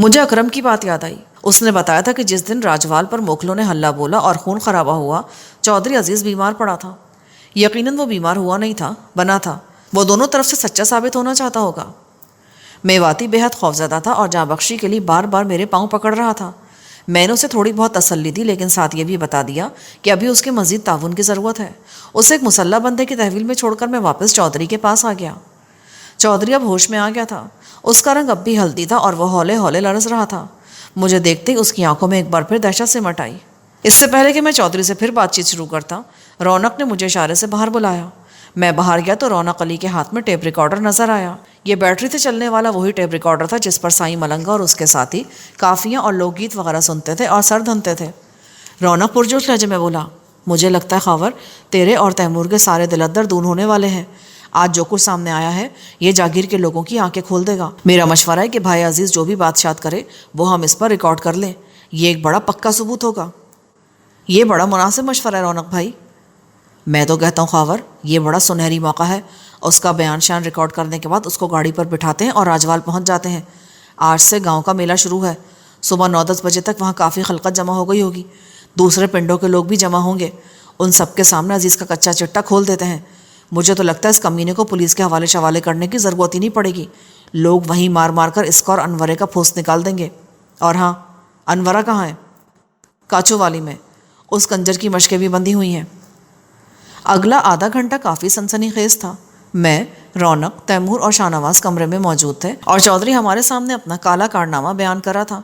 مجھے اکرم کی بات یاد آئی. اس نے بتایا تھا کہ جس دن راجوال پر موکلوں نے ہلہ بولا اور خون خرابہ ہوا، چودھری عزیز بیمار پڑا تھا. یقیناً وہ بیمار ہوا نہیں تھا، بنا تھا. وہ دونوں طرف سے سچا ثابت ہونا چاہتا ہوگا. میواتی بے حد خوفزدہ تھا اور جاں بخشی کے لیے بار بار میرے پاؤں پکڑ رہا تھا. میں نے اسے تھوڑی بہت تسلی دی، لیکن ساتھ یہ بھی بتا دیا کہ ابھی اس کے مزید تعاون کی ضرورت ہے. اسے ایک مسلح بندے کی تحویل میں چھوڑ کر میں واپس چودھری کے پاس آ گیا. چودھری اب ہوش میں آ گیا تھا. اس کا رنگ اب بھی ہلدی تھا اور وہ ہولے ہولے لرز رہا تھا. مجھے دیکھتے ہی اس کی آنکھوں میں ایک بار پھر دہشت سمٹ آئی. اس سے پہلے کہ میں چودھری سے پھر بات چیت شروع کرتا، رونق نے مجھے اشارے سے باہر بلایا. میں باہر گیا تو رونق علی کے ہاتھ میں ٹیپ ریکارڈر نظر آیا. یہ بیٹری سے چلنے والا وہی ٹیپ ریکارڈر تھا جس پر سائیں ملنگا اور اس کے ساتھی کافیاں اور لوک گیت وغیرہ سنتے تھے اور سر دھنتے تھے. رونق پرجوش لہجے میں بولا، مجھے لگتا ہے خاور تیرے اور تیمور کے سارے دل ادر دون ہونے والے ہیں. آج جو کچھ سامنے آیا ہے یہ جاگیر کے لوگوں کی آنکھیں کھول دے گا. میرا مشورہ ہے کہ بھائی عزیز جو بھی بادشاہت کرے وہ ہم اس پر ریکارڈ کر لیں. یہ ایک بڑا پکا ثبوت ہوگا. یہ بڑا مناسب مشورہ ہے رونق بھائی. میں تو کہتا ہوں خاور یہ بڑا سنہری موقع ہے. اس کا بیان شان ریکارڈ کرنے کے بعد اس کو گاڑی پر بٹھاتے ہیں اور راجوال پہنچ جاتے ہیں. آج سے گاؤں کا میلہ شروع ہے. صبح 9-10 بجے تک وہاں کافی خلقت جمع ہو گئی ہوگی. دوسرے پنڈوں کے لوگ بھی جمع ہوں گے. ان سب کے سامنے عزیز کا کچا چٹا کھول دیتے ہیں. مجھے تو لگتا ہے اس کمینے کو پولیس کے حوالے شوالے کرنے کی ضرورت ہی نہیں پڑے گی. لوگ وہیں مار مار کر اس کا اور انورے کا پھوس نکال دیں گے. اور ہاں، انورا کہاں ہے؟ کاچو والی میں. اس کنجر کی مشقیں بھی بندھی ہوئی ہیں. اگلا آدھا گھنٹہ کافی سنسنی خیز تھا. میں، رونق، تیمور اور شاہنواز کمرے میں موجود تھے اور چودھری ہمارے سامنے اپنا کالا کارنامہ بیان کر رہا تھا.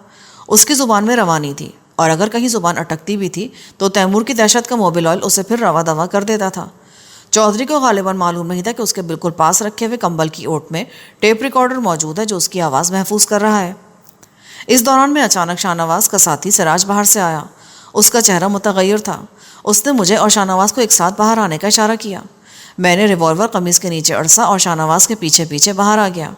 اس کی زبان میں روانی تھی اور اگر کہیں زبان اٹکتی بھی تھی تو تیمور کی دہشت کا موبل آئل اسے پھر روا دوا کر دیتا تھا. چودھری کو غالباً معلوم نہیں تھا کہ اس کے بالکل پاس رکھے ہوئے کمبل کی اوٹ میں ٹیپ ریکارڈر موجود ہے جو اس کی آواز محفوظ کر رہا ہے. اس دوران میں اچانک شاہنواز کا ساتھی سراج باہر سے آیا. اس کا چہرہ متغیر تھا. اس نے مجھے اور شاہنواز کو ایک ساتھ باہر آنے کا اشارہ کیا. میں نے ریوالور قمیض کے نیچے اڑسا اور شاہنواز کے پیچھے پیچھے باہر آ گیا.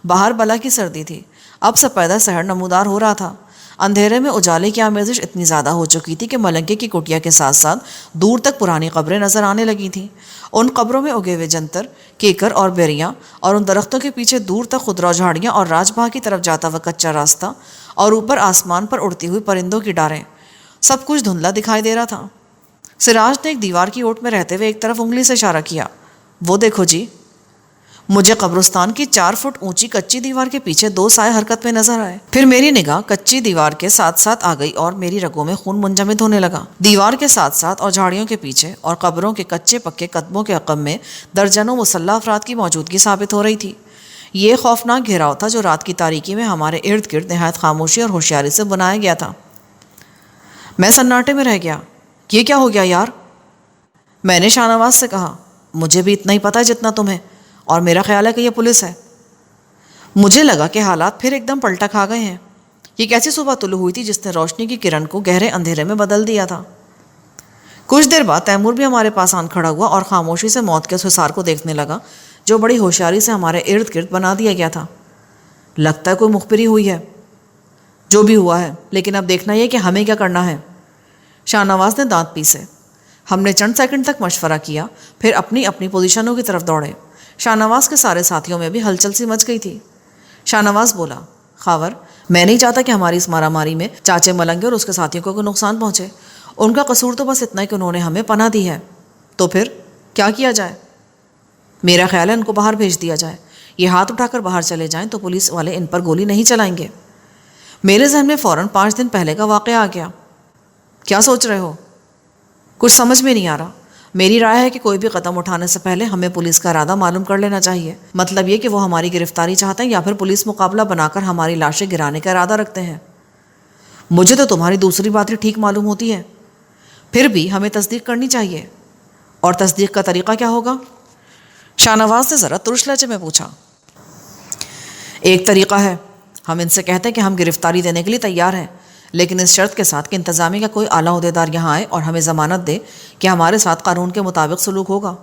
باہر بلا کی سردی تھی. اب سپیدہ سحر نمودار ہو رہا تھا. اندھیرے میں اجالے کی آمیزش اتنی زیادہ ہو چکی تھی کہ ملنگے کی کٹیا کے ساتھ ساتھ دور تک پرانی قبریں نظر آنے لگی تھیں. ان قبروں میں اگے ہوئے جنتر، کیکر اور بیریاں اور ان درختوں کے پیچھے دور تک خضرا جھاڑیاں اور راج باغ کی طرف جاتا ہوا کچا راستہ اور اوپر آسمان پر اڑتی ہوئی پرندوں کی ڈاریں، سب کچھ دھندلا دکھائی دے رہا تھا. سراج نے ایک دیوار کی اوٹ میں رہتے ہوئے ایک طرف انگلی سے اشارہ کیا. وہ دیکھو جی. مجھے قبرستان کی 4 فٹ اونچی کچی دیوار کے پیچھے 2 سائے حرکت میں نظر آئے. پھر میری نگاہ کچی دیوار کے ساتھ ساتھ آ گئی اور میری رگوں میں خون منجمد ہونے لگا. دیوار کے ساتھ ساتھ اور جھاڑیوں کے پیچھے اور قبروں کے کچے پکے قدموں کے عقب میں درجنوں مسلح افراد کی موجودگی ثابت ہو رہی تھی. یہ خوفناک گھیراؤ تھا جو رات کی تاریکی میں ہمارے ارد گرد نہایت خاموشی اور ہوشیاری سے بنایا گیا تھا. میں سناٹے میں رہ گیا. یہ کیا ہو گیا یار؟ میں نے شاہنواز سے کہا. مجھے بھی اتنا ہی پتہ ہے جتنا تمہیں، اور میرا خیال ہے کہ یہ پولیس ہے. مجھے لگا کہ حالات پھر ایک دم پلٹا کھا گئے ہیں. یہ کیسی صبح طلوع ہوئی تھی جس نے روشنی کی کرن کو گہرے اندھیرے میں بدل دیا تھا. کچھ دیر بعد تیمور بھی ہمارے پاس آن کھڑا ہوا اور خاموشی سے موت کے اس حصار کو دیکھنے لگا جو بڑی ہوشیاری سے ہمارے ارد گرد بنا دیا گیا تھا. لگتا ہے کوئی مخبری ہوئی ہے. جو بھی ہوا ہے، لیکن اب دیکھنا یہ کہ ہمیں کیا کرنا ہے. شاہنواز نے دانت پیسے. ہم نے چند سیکنڈ تک مشورہ کیا، پھر اپنی اپنی پوزیشنوں کی طرف دوڑے. شاہنواز کے سارے ساتھیوں میں بھی ہلچل سی مچ گئی تھی. شاہنواز بولا، خاور میں نہیں چاہتا کہ ہماری اس مارا ماری میں چاچے ملنگے اور اس کے ساتھیوں کو کوئی نقصان پہنچے. ان کا قصور تو بس اتنا ہے کہ انہوں نے ہمیں پناہ دی ہے. تو پھر کیا کیا جائے؟ میرا خیال ہے ان کو باہر بھیج دیا جائے. یہ ہاتھ اٹھا کر باہر چلے جائیں تو پولیس والے ان پر گولی نہیں چلائیں گے. میرے ذہن میں فوراً 5 دن پہلے کا واقعہ آ گیا. کیا سوچ رہے ہو؟ کچھ سمجھ میں نہیں آ رہا. میری رائے ہے کہ کوئی بھی قدم اٹھانے سے پہلے ہمیں پولیس کا ارادہ معلوم کر لینا چاہیے. مطلب یہ کہ وہ ہماری گرفتاری چاہتے ہیں یا پھر پولیس مقابلہ بنا کر ہماری لاشیں گرانے کا ارادہ رکھتے ہیں. مجھے تو تمہاری دوسری بات ہی ٹھیک معلوم ہوتی ہے. پھر بھی ہمیں تصدیق کرنی چاہیے. اور تصدیق کا طریقہ کیا ہوگا؟ شاہنواز نے ذرا ترش لہجے میں پوچھا. ایک طریقہ ہے. ہم ان سے کہتے ہیں کہ ہم گرفتاری دینے کے لیے تیار ہیں، لیکن اس شرط کے ساتھ کہ انتظامیہ کا کوئی اعلیٰ عہدیدار یہاں آئے اور ہمیں ضمانت دے کہ ہمارے ساتھ قانون کے مطابق سلوک ہوگا.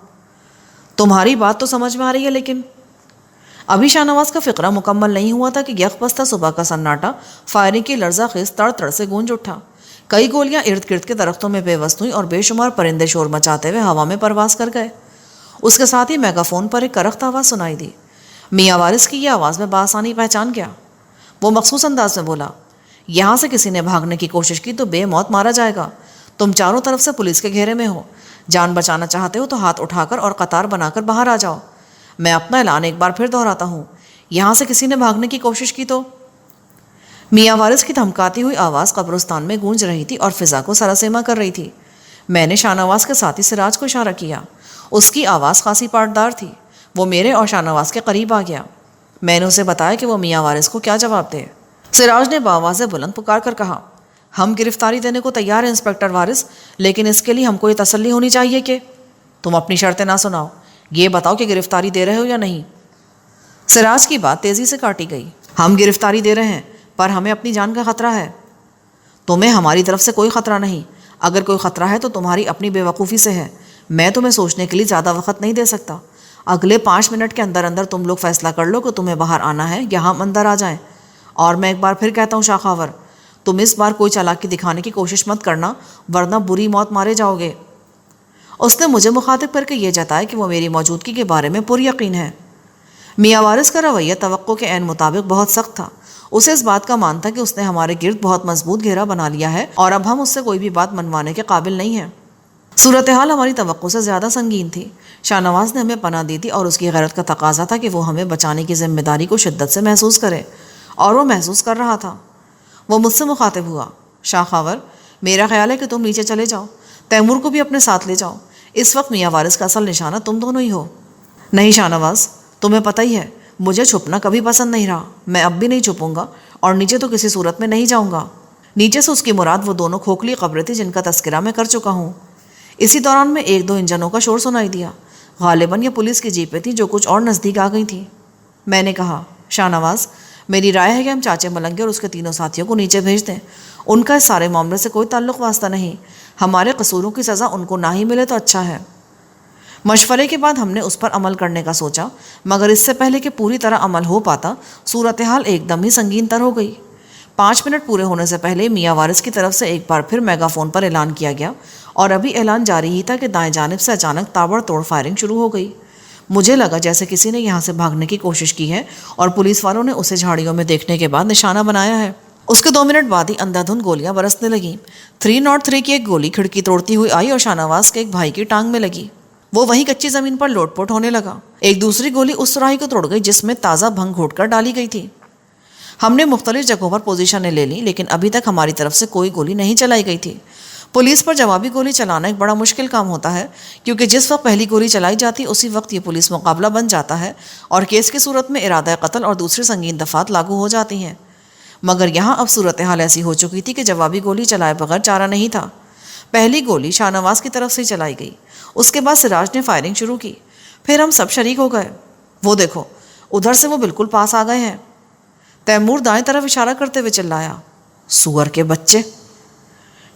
تمہاری بات تو سمجھ میں آ رہی ہے، لیکن ابھی شاہنواز کا فقرہ مکمل نہیں ہوا تھا کہ یک بستہ صبح کا سناٹا فائرنگ کی لرزہ خیز تڑ تڑ سے گونج اٹھا. کئی گولیاں ارد گرد کے درختوں میں پیوست ہوئیں اور بے شمار پرندے شور مچاتے ہوئے ہوا میں پرواز کر گئے. اس کے ساتھ ہی میگا فون پر ایک کرخت آواز سنائی دی. میاں وارث کی یہ آواز میں بآسانی پہچان گیا. وہ مخصوص انداز میں بولا، یہاں سے کسی نے بھاگنے کی کوشش کی تو بے موت مارا جائے گا. تم چاروں طرف سے پولیس کے گھیرے میں ہو. جان بچانا چاہتے ہو تو ہاتھ اٹھا کر اور قطار بنا کر باہر آ جاؤ. میں اپنا اعلان ایک بار پھر دہراتا ہوں، یہاں سے کسی نے بھاگنے کی کوشش کی تو. میاں وارث کی دھمکاتی ہوئی آواز قبرستان میں گونج رہی تھی اور فضا کو سراسیما کر رہی تھی. میں نے شاہ نواز کے ساتھی سراج کو اشارہ کیا. اس کی آواز خاصی پاٹدار تھی. وہ میرے اور شاہ نواز کے قریب آ گیا. میں نے اسے بتایا کہ وہ میاں وارث کو کیا جواب دے. سراج نے بآواز بلند پکار کر کہا، ہم گرفتاری دینے کو تیار ہیں انسپکٹر وارث، لیکن اس کے لیے ہم کو یہ تسلی ہونی چاہیے کہ تم اپنی شرطیں نہ سناؤ، یہ بتاؤ کہ گرفتاری دے رہے ہو یا نہیں. سراج کی بات تیزی سے کاٹی گئی. ہم گرفتاری دے رہے ہیں، پر ہمیں اپنی جان کا خطرہ ہے. تمہیں ہماری طرف سے کوئی خطرہ نہیں. اگر کوئی خطرہ ہے تو تمہاری اپنی بے وقوفی سے ہے. میں تمہیں سوچنے کے لیے زیادہ وقت نہیں دے سکتا. اگلے 5 منٹ کے اندر اندر تم لوگ فیصلہ کر لو کہ تمہیں باہر آنا ہے یا ہم اندر آ جائیں. اور میں ایک بار پھر کہتا ہوں شاخاور، تم اس بار کوئی چالاکی دکھانے کی کوشش مت کرنا، ورنہ بری موت مارے جاؤ گے. اس نے مجھے مخاطب کر کے یہ جتایا کہ وہ میری موجودگی کے بارے میں پر یقین ہے. میاں وارث کا رویہ توقع کے عین مطابق بہت سخت تھا. اسے اس بات کا مان تھا کہ اس نے ہمارے گرد بہت مضبوط گھیرا بنا لیا ہے اور اب ہم اس سے کوئی بھی بات منوانے کے قابل نہیں ہیں. صورتحال ہماری توقع سے زیادہ سنگین تھی. شاہ نواز نے ہمیں پناہ دی تھی اور اس کی غیرت کا تقاضا تھا کہ وہ ہمیں بچانے کی ذمہ داری کو شدت سے محسوس کرے، اور وہ محسوس کر رہا تھا. وہ مجھ سے مخاطب ہوا، شاہ خاور، میرا خیال ہے کہ تم نیچے چلے جاؤ. تیمور کو بھی اپنے ساتھ لے جاؤ. اس وقت میاں وارث کا اصل نشانہ تم دونوں ہی ہو. نہیں شاہ نواز، تمہیں پتہ ہی ہے مجھے چھپنا کبھی پسند نہیں رہا. میں اب بھی نہیں چھپوں گا، اور نیچے تو کسی صورت میں نہیں جاؤں گا. نیچے سے اس کی مراد وہ دونوں کھوکھلی قبریں تھیں جن کا تذکرہ میں کر چکا ہوں. اسی دوران میں 1-2 انجنوں کا شور سنائی دیا. غالباً یہ پولیس کی جیپیں تھیں جو کچھ اور نزدیک آ گئی تھیں. میں نے کہا، شاہ نواز، میری رائے ہے کہ ہم چاچے ملنگے اور اس کے 3 ساتھیوں کو نیچے بھیج دیں. ان کا اس سارے معاملے سے کوئی تعلق واسطہ نہیں. ہمارے قصوروں کی سزا ان کو نہ ہی ملے تو اچھا ہے. مشورے کے بعد ہم نے اس پر عمل کرنے کا سوچا، مگر اس سے پہلے کہ پوری طرح عمل ہو پاتا صورتحال ایک دم ہی سنگین تر ہو گئی. 5 منٹ پورے ہونے سے پہلے میاں وارث کی طرف سے ایک بار پھر میگا فون پر اعلان کیا گیا، اور ابھی اعلان جاری ہی تھا کہ دائیں جانب سے اچانک تابڑ توڑ فائرنگ شروع ہو گئی. مجھے لگا جیسے کسی نے یہاں سے بھاگنے کی کوشش کی ہے اور پولیس والوں نے اسے جھاڑیوں میں دیکھنے کے بعد نشانہ بنایا ہے. اس کے 2 منٹ بعد ہی اندھا دھند گولیاں برسنے لگیں. 303 کی ایک گولی کھڑکی توڑتی ہوئی آئی اور شاہ نواز کے ایک بھائی کی ٹانگ میں لگی. وہ وہیں کچی زمین پر لوٹ پوٹ ہونے لگا. ایک دوسری گولی اس سراہی کو توڑ گئی جس میں تازہ بھنگ گھوٹ کر ڈالی گئی تھی. ہم نے مختلف جگہوں پر پوزیشنیں لے لیں، لیکن ابھی تک ہماری طرف سے کوئی گولی نہیں چلائی گئی تھی. پولیس پر جوابی گولی چلانا ایک بڑا مشکل کام ہوتا ہے، کیونکہ جس وقت پہلی گولی چلائی جاتی اسی وقت یہ پولیس مقابلہ بن جاتا ہے اور کیس کی صورت میں ارادہ قتل اور دوسری سنگین دفعات لاگو ہو جاتی ہیں. مگر یہاں اب صورتحال ایسی ہو چکی تھی کہ جوابی گولی چلائے بغیر چارہ نہیں تھا. پہلی گولی شاہ نواز کی طرف سے چلائی گئی. اس کے بعد سراج نے فائرنگ شروع کی. پھر ہم سب شریک ہو گئے. وہ دیکھو، ادھر سے وہ بالکل پاس آ گئے ہیں. تیمور دائیں طرف اشارہ کرتے ہوئے چلایا، سور کے بچے.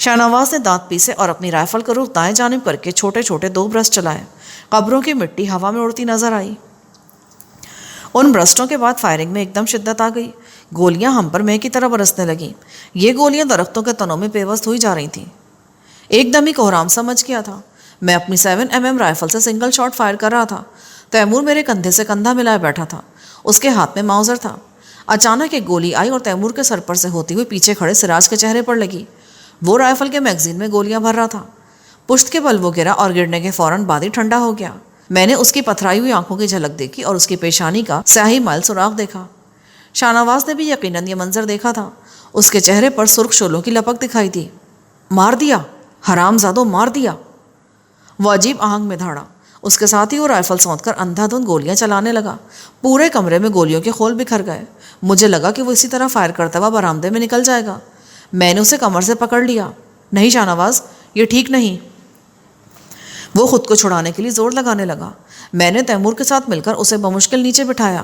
شاہ نواز نے دانت پیسے اور اپنی رائفل کا رخ دائیں جانب کر کے چھوٹے چھوٹے 2 برسٹ چلائے. قبروں کی مٹی ہوا میں اڑتی نظر آئی. ان برسٹوں کے بعد فائرنگ میں ایک دم شدت آ گئی. گولیاں ہم پر مے کی طرح برسنے لگیں. یہ گولیاں درختوں کے تنوں میں پیوست ہوئی جا رہی تھیں. ایک دم ہی کوہرام سمجھ گیا تھا. میں اپنی 7mm رائفل سے سنگل شاٹ فائر کر رہا تھا. تیمور میرے کندھے سے کندھا ملائے بیٹھا تھا. اس کے ہاتھ میں ماؤزر تھا. اچانک ایک گولی آئی اور تیمور کے سر پر سے ہوتی ہوئی پیچھے کھڑے سراج کے چہرے پر لگی. وہ رائفل کے میگزین میں گولیاں بھر رہا تھا. پشت کے بل وہ گرا اور گرنے کے فوراً بعد ہی ٹھنڈا ہو گیا. میں نے اس کی پتھرائی ہوئی آنکھوں کی جھلک دیکھی اور اس کی پیشانی کا سیاہی مائل سراغ دیکھا. شاہ نواز نے بھی یقیناً یہ منظر دیکھا تھا. اس کے چہرے پر سرخ شعلوں کی لپک دکھائی دی. مار دیا حرام زادو، مار دیا. وہ عجیب آہنگ میں دھاڑا. اس کے ساتھ ہی وہ رائفل سونت کر اندھا دھند گولیاں چلانے لگا. پورے کمرے میں گولیوں کے خول بکھر گئے. مجھے لگا کہ وہ اسی طرح فائر کرتا ہوا برآمدے میں نکل جائے گا. میں نے اسے کمر سے پکڑ لیا. نہیں شاہ نواز، یہ ٹھیک نہیں. وہ خود کو چھڑانے کے لیے زور لگانے لگا. میں نے تیمور کے ساتھ مل کر اسے بمشکل نیچے بٹھایا.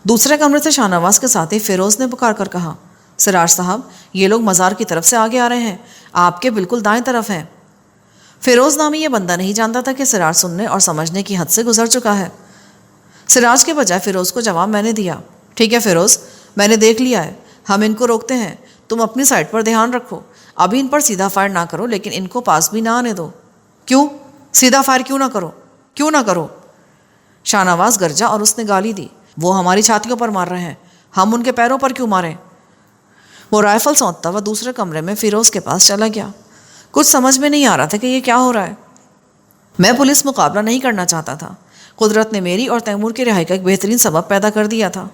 دوسرے کمرے سے شاہ نواز کے ساتھی فیروز نے پکار کر کہا، سراج صاحب، یہ لوگ مزار کی طرف سے آگے آ رہے ہیں، آپ کے بالکل دائیں طرف ہیں. فیروز نامی یہ بندہ نہیں جانتا تھا کہ سراج سننے اور سمجھنے کی حد سے گزر چکا ہے. سراج کے بجائے فیروز کو جواب میں نے دیا. ٹھیک ہے فیروز، میں نے دیکھ لیا ہے. ہم ان کو روکتے ہیں. تم اپنی سائڈ پر دھیان رکھو. ابھی ان پر سیدھا فائر نہ کرو، لیکن ان کو پاس بھی نہ آنے دو. کیوں؟ سیدھا فائر کیوں نہ کرو؟ کیوں نہ کرو؟ شاہ نواز گرجا اور اس نے گالی دی. وہ ہماری چھاتیوں پر مار رہے ہیں، ہم ان کے پیروں پر کیوں ماریں؟ وہ رائفل سونتتا ہوا دوسرے کمرے میں فیروز کے پاس چلا گیا۔ کچھ سمجھ میں نہیں آ رہا تھا کہ یہ کیا ہو رہا ہے۔ میں پولیس مقابلہ نہیں کرنا چاہتا تھا۔ قدرت نے میری اور تیمور کی رہائی کا ایک بہترین سبب پیدا کر دیا تھا،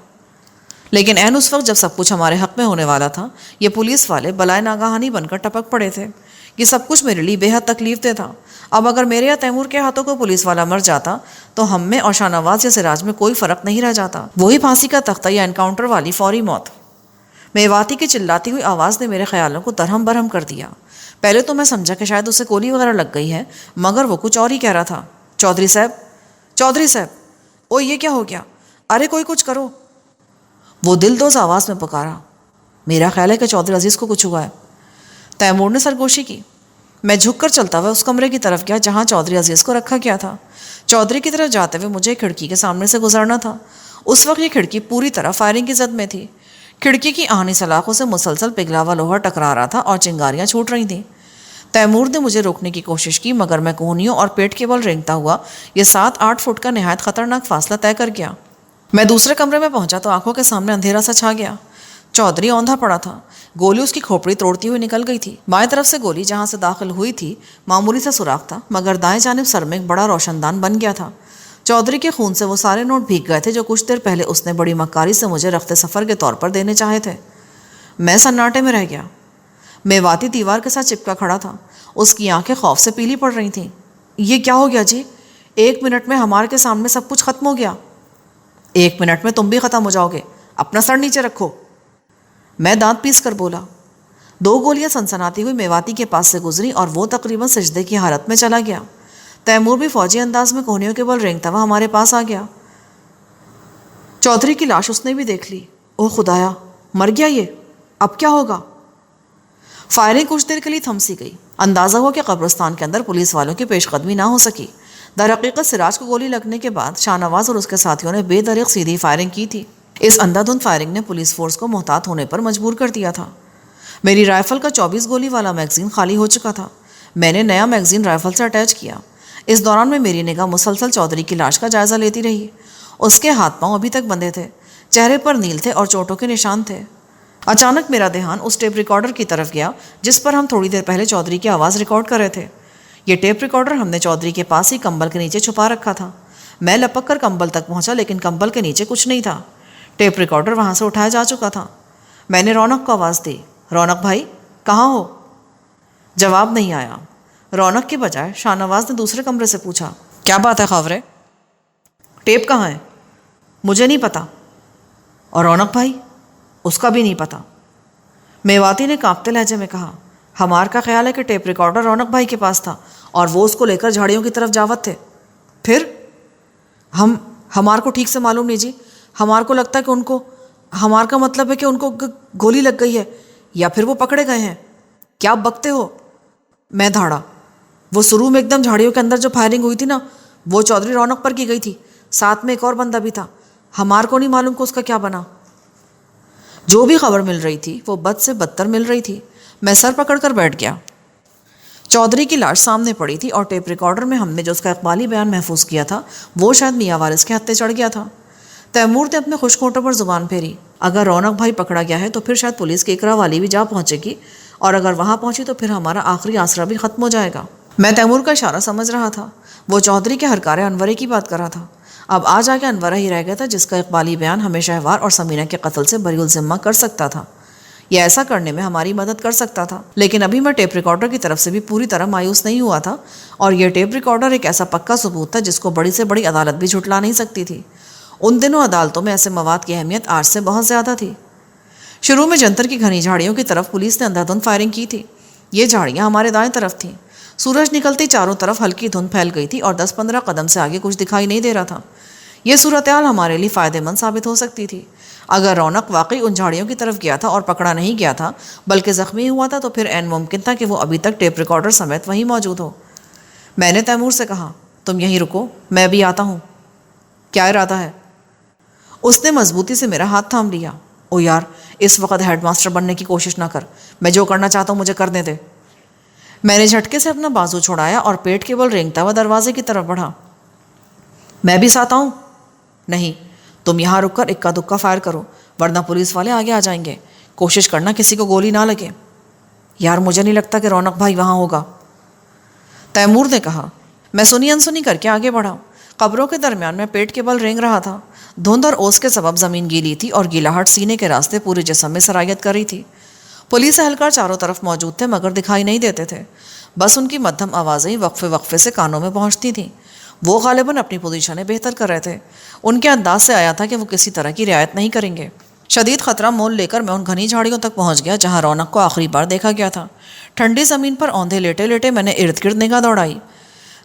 لیکن عین اس وقت جب سب کچھ ہمارے حق میں ہونے والا تھا، یہ پولیس والے بلائے ناگہانی بن کر ٹپک پڑے تھے۔ یہ سب کچھ میرے لیے بے حد تکلیف دہ تھا۔ اب اگر میرے یا تیمور کے ہاتھوں کو پولیس والا مر جاتا تو ہم میں اور شاہ نواز یا سراج میں کوئی فرق نہیں رہ جاتا، وہی پھانسی کا تختہ یا انکاؤنٹر والی فوری موت۔ میواتی کی چلاتی ہوئی آواز نے میرے خیالوں کو درہم برہم کر دیا۔ پہلے تو میں سمجھا کہ شاید اسے گولی وغیرہ لگ گئی ہے، مگر وہ کچھ اور ہی کہہ رہا تھا۔ چودھری صاحب، چودھری صاحب، او یہ کیا ہو گیا؟ ارے کوئی کچھ کرو، وہ دلدوز آواز میں پکارا۔ میرا خیال ہے کہ چودھری عزیز کو کچھ ہوا ہے۔ تیمور نے سرگوشی کی۔ میں جھک کر چلتا ہوا اس کمرے کی طرف گیا جہاں چودھری عزیز کو رکھا گیا تھا۔ چودھری کی طرف جاتے ہوئے مجھے کھڑکی کے سامنے سے گزرنا تھا۔ اس وقت یہ کھڑکی پوری طرح فائرنگ کی زد میں تھی۔ کھڑکی کی آہنی سلاخوں سے مسلسل پگھلا ہوا لوہا ٹکرا رہا تھا اور چنگاریاں چھوٹ رہی تھیں۔ تیمور نے مجھے روکنے کی کوشش کی، مگر میں کوہنیوں اور پیٹ کے بل رینگتا ہوا یہ 7-8 فٹ کا نہایت خطرناک فاصلہ طے کر گیا۔ میں دوسرے کمرے میں پہنچا تو آنکھوں کے سامنے اندھیرا سا چھا گیا۔ چودھری اوندھا پڑا تھا۔ گولی اس کی کھوپڑی توڑتی ہوئی نکل گئی تھی۔ بائیں طرف سے گولی جہاں سے داخل ہوئی تھی معمولی سا سوراخ تھا، مگر دائیں جانب سر میں ایک بڑا روشن دان بن گیا تھا۔ چودھری کے خون سے وہ سارے نوٹ بھیگ گئے تھے جو کچھ دیر پہلے اس نے بڑی مکاری سے مجھے رخت سفر کے طور پر دینے چاہے تھے۔ میں سناٹے میں رہ گیا۔ میواتی دیوار کے ساتھ چپکا کھڑا تھا۔ اس کی آنکھیں خوف سے پیلی پڑ رہی تھیں۔ یہ کیا ہو گیا جی؟ 1 منٹ میں ہمارے کے سامنے سب کچھ ختم ہو گیا۔ 1 منٹ میں تم بھی ختم ہو جاؤ گے، اپنا سر نیچے رکھو، میں دانت پیس کر بولا۔ 2 گولیاں سنسناتی ہوئی میواتی کے پاس سے گزری اور وہ تقریباً سجدے کی حالت میں چلا گیا۔ تیمور بھی فوجی انداز میں کوہنیوں کے بل رینگتا ہوا ہمارے پاس آ گیا۔ چودھری کی لاش اس نے بھی دیکھ لی۔ او خدایا، مر گیا یہ، اب کیا ہوگا؟ فائرنگ کچھ دیر کے لیے تھم سی گئی۔ اندازہ ہوا کہ قبرستان کے اندر پولیس والوں کی پیش قدمی نہ ہو سکی۔ در حقیقت سراج کو گولی لگنے کے بعد شاہ نواز اور اس کے ساتھیوں نے بے دریغ سیدھی فائرنگ کی تھی۔ اس اندھا دھند فائرنگ نے پولیس فورس کو محتاط ہونے پر مجبور کر دیا تھا۔ میری رائفل کا 24 گولی والا میگزین خالی ہو چکا تھا۔ میں نے نیا میگزین رائفل سے اٹیچ کیا۔ اس دوران میں میری نگاہ مسلسل چودھری کی لاش کا جائزہ لیتی رہی۔ اس کے ہاتھ پاؤں ابھی تک بندھے تھے، چہرے پر نیل تھے اور چوٹوں کے نشان تھے۔ اچانک میرا دھیان اس ٹیپ ریکارڈر کی طرف گیا جس پر ہم تھوڑی دیر پہلے چودھری کی آواز ریکارڈ کر رہے تھے۔ یہ ٹیپ ریکارڈر ہم نے چودھری کے پاس ہی کمبل کے نیچے چھپا رکھا تھا۔ میں لپک کر کمبل تک پہنچا لیکن کمبل کے نیچے کچھ نہیں تھا۔ ٹیپ ریکارڈر وہاں سے اٹھایا جا چکا تھا۔ میں نے رونق کو آواز دی، رونق بھائی کہاں ہو؟ جواب نہیں آیا۔ رونق کے بجائے شاہ نواز نے دوسرے کمرے سے پوچھا، کیا بات ہے خاورے؟ ٹیپ کہاں ہے؟ مجھے نہیں پتا۔ اور رونق بھائی؟ اس کا بھی نہیں پتا۔ میواتی نے کانپتے لہجے میں کہا، ہمار کا خیال ہے کہ ٹیپ ریکارڈر رونق بھائی کے پاس تھا اور وہ اس کو لے کر جھاڑیوں کی طرف جاوت تھے۔ پھر ہمار کو ٹھیک سے معلوم نہیں جی، ہمار کو لگتا ہے کہ ان کو، ہمار کا مطلب ہے کہ ان کو گولی لگ گئی ہے یا پھر وہ پکڑے گئے ہیں۔ کیا بکتے ہو؟ میں دھاڑا۔ وہ شروع میں ایک دم جھاڑیوں کے اندر جو فائرنگ ہوئی تھی نا، وہ چودھری رونق پر کی گئی تھی، ساتھ میں ایک اور بندہ بھی تھا۔ ہمار کو نہیں معلوم کہ اس کا کیا بنا۔ جو بھی خبر مل رہی تھی وہ بد سے بدتر مل رہی تھی۔ میں سر پکڑ کر بیٹھ گیا۔ چودھری کی لاش سامنے پڑی تھی اور ٹیپ ریکارڈر میں ہم نے جو اس کا اقبالی بیان محفوظ کیا تھا وہ شاید میاں وارث کے ہتھے چڑھ گیا تھا۔ تیمور نے اپنے خشک ہونٹوں پر زبان پھیری۔ اگر رونق بھائی پکڑا گیا ہے تو پھر شاید پولیس کی اقرا والی بھی جا پہنچے گی، اور اگر وہاں پہنچی تو پھر ہمارا آخری آسرا بھی ختم ہو جائے گا۔ میں تیمور کا اشارہ سمجھ رہا تھا۔ وہ چودھری کے ہرکارے انورے کی بات کر رہا تھا۔ اب آج آ کے انورہ ہی رہ گیا تھا جس کا اقبالی بیان ہمیں شہوار اور سمینہ کے قتل سے بری الذمہ کر سکتا تھا، یا ایسا کرنے میں ہماری مدد کر سکتا تھا۔ لیکن ابھی میں ٹیپ ریکارڈر کی طرف سے بھی پوری طرح مایوس نہیں ہوا تھا، اور یہ ٹیپ ریکارڈر ایک ایسا پکا ثبوت تھا جس کو بڑی سے بڑی عدالت بھی جھٹلا نہیں سکتی تھی۔ ان دنوں عدالتوں میں ایسے مواد کی اہمیت آج سے بہت زیادہ تھی۔ شروع میں جنتر کی گھنی جھاڑیوں کی طرف پولیس نے اندھا دھند فائرنگ کی تھی۔ یہ جھاڑیاں ہمارے دائیں طرف تھیں۔ سورج نکلتے چاروں طرف ہلکی دھند پھیل گئی تھی اور 10-15 قدم سے آگے کچھ دکھائی نہیں دے رہا تھا۔ یہ صورتحال ہمارے لیے فائدہ مند ثابت ہو سکتی تھی۔ اگر رونق واقعی ان جھاڑیوں کی طرف گیا تھا اور پکڑا نہیں گیا تھا بلکہ زخمی ہوا تھا تو پھر عین ممکن تھا کہ وہ ابھی تک ٹیپ ریکارڈر سمیت وہیں موجود ہو۔ میں نے تیمور سے کہا، تم یہیں رکو، میں بھی آتا ہوں۔ کیا ارادہ ہے؟ اس نے مضبوطی سے میرا ہاتھ تھام لیا۔ او یار، اس وقت ہیڈ ماسٹر بننے کی کوشش نہ کر، میں جو کرنا چاہتا ہوں مجھے کرنے دے۔ میں نے جھٹکے سے اپنا بازو چھوڑایا اور پیٹ کے بل رینگتا ہوا دروازے کی طرف بڑھا۔ میں بھی ساتھ آؤں؟ نہیں، تم یہاں رک کر اکا دکا فائر کرو ورنہ پولیس والے آگے آ جائیں گے۔ کوشش کرنا کسی کو گولی نہ لگے۔ یار مجھے نہیں لگتا کہ رونق بھائی وہاں ہوگا، تیمور نے کہا۔ میں سنی انسنی کر کے آگے بڑھا۔ قبروں کے درمیان میں پیٹ کے بل رینگ رہا تھا۔ دھند اور اوس کے سبب زمین گیلی تھی اور گیلاہٹ سینے کے راستے پورے جسم میں سرایت کر رہی تھی۔ پولیس اہلکار چاروں طرف موجود تھے مگر دکھائی نہیں دیتے تھے، بس ان کی مدھم آوازیں وقفے وقفے سے کانوں میں پہنچتی تھیں۔ وہ غالباً اپنی پوزیشنیں بہتر کر رہے تھے۔ ان کے انداز سے آیا تھا کہ وہ کسی طرح کی رعایت نہیں کریں گے۔ شدید خطرہ مول لے کر میں ان گھنی جھاڑیوں تک پہنچ گیا جہاں رونق کو آخری بار دیکھا گیا تھا۔ ٹھنڈی زمین پر اوندھے لیٹے لیٹے میں نے ارد گرد نگاہ دوڑائی۔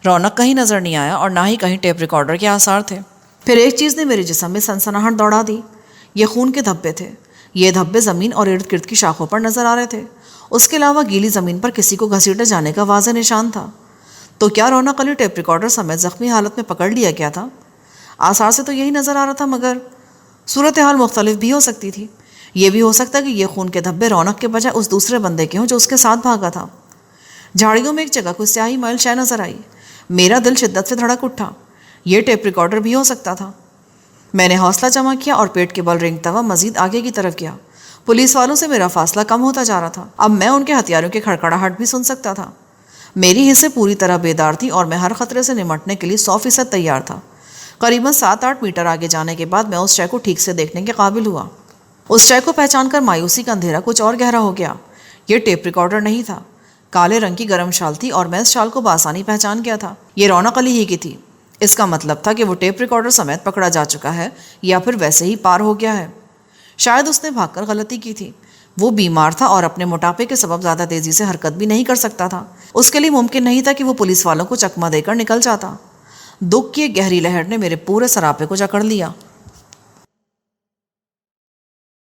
رونق کہیں نظر نہیں آیا اور نہ ہی کہیں ٹیپ ریکارڈر کے آثار تھے۔ پھر ایک چیز نے میرے جسم میں سنسناہٹ دوڑا دی۔ یہ خون کے دھبے تھے۔ یہ دھبے زمین اور ارد گرد کی شاخوں پر نظر آ رہے تھے۔ اس کے علاوہ گیلی زمین پر کسی کو گھسیٹے جانے کا واضح نشان تھا۔ تو کیا رونق علی ٹیپ ریکارڈر سمیت زخمی حالت میں پکڑ لیا گیا تھا؟ آثار سے تو یہی نظر آ رہا تھا، مگر صورتحال مختلف بھی ہو سکتی تھی۔ یہ بھی ہو سکتا کہ یہ خون کے دھبے رونق کے بجائے اس دوسرے بندے کے ہوں جو اس کے ساتھ بھاگا تھا۔ جھاڑیوں میں ایک جگہ کوئی سیاہی مائل شے نظر آئی۔ میرا دل شدت سے دھڑک اٹھا۔ یہ ٹیپ ریکارڈر بھی ہو سکتا تھا۔ میں نے حوصلہ جمع کیا اور پیٹ کے بل رینگتا ہوا مزید آگے کی طرف گیا۔ پولیس والوں سے میرا فاصلہ کم ہوتا جا رہا تھا۔ اب میں ان کے ہتھیاروں کی کھڑکھڑاہٹ بھی سن سکتا تھا۔ میری حصے پوری طرح بیدار تھی اور میں ہر خطرے سے نمٹنے کے لیے 100% تیار تھا۔ قریباً 7-8 میٹر آگے جانے کے بعد میں اس شے کو ٹھیک سے دیکھنے کے قابل ہوا۔ اس شے کو پہچان کر مایوسی کا اندھیرا کچھ اور گہرا ہو گیا۔ یہ ٹیپ ریکارڈر نہیں تھا۔ کالے رنگ کی گرم شال تھی اور میں اس شال کو بآسانی پہچان گیا تھا۔ یہ رونق علی ہی کی تھی۔ اس کا مطلب تھا کہ وہ ٹیپ ریکارڈر سمیت پکڑا جا چکا ہے یا پھر ویسے ہی پار ہو گیا ہے۔ شاید اس نے بھاگ کر غلطی کی تھی۔ وہ بیمار تھا اور اپنے موٹاپے کے سبب زیادہ تیزی سے حرکت بھی نہیں کر سکتا تھا۔ اس کے لیے ممکن نہیں تھا کہ وہ پولیس والوں کو چکمہ دے کر نکل جاتا۔ دکھ کی ایک گہری لہر نے میرے پورے سراپے کو جکڑ لیا۔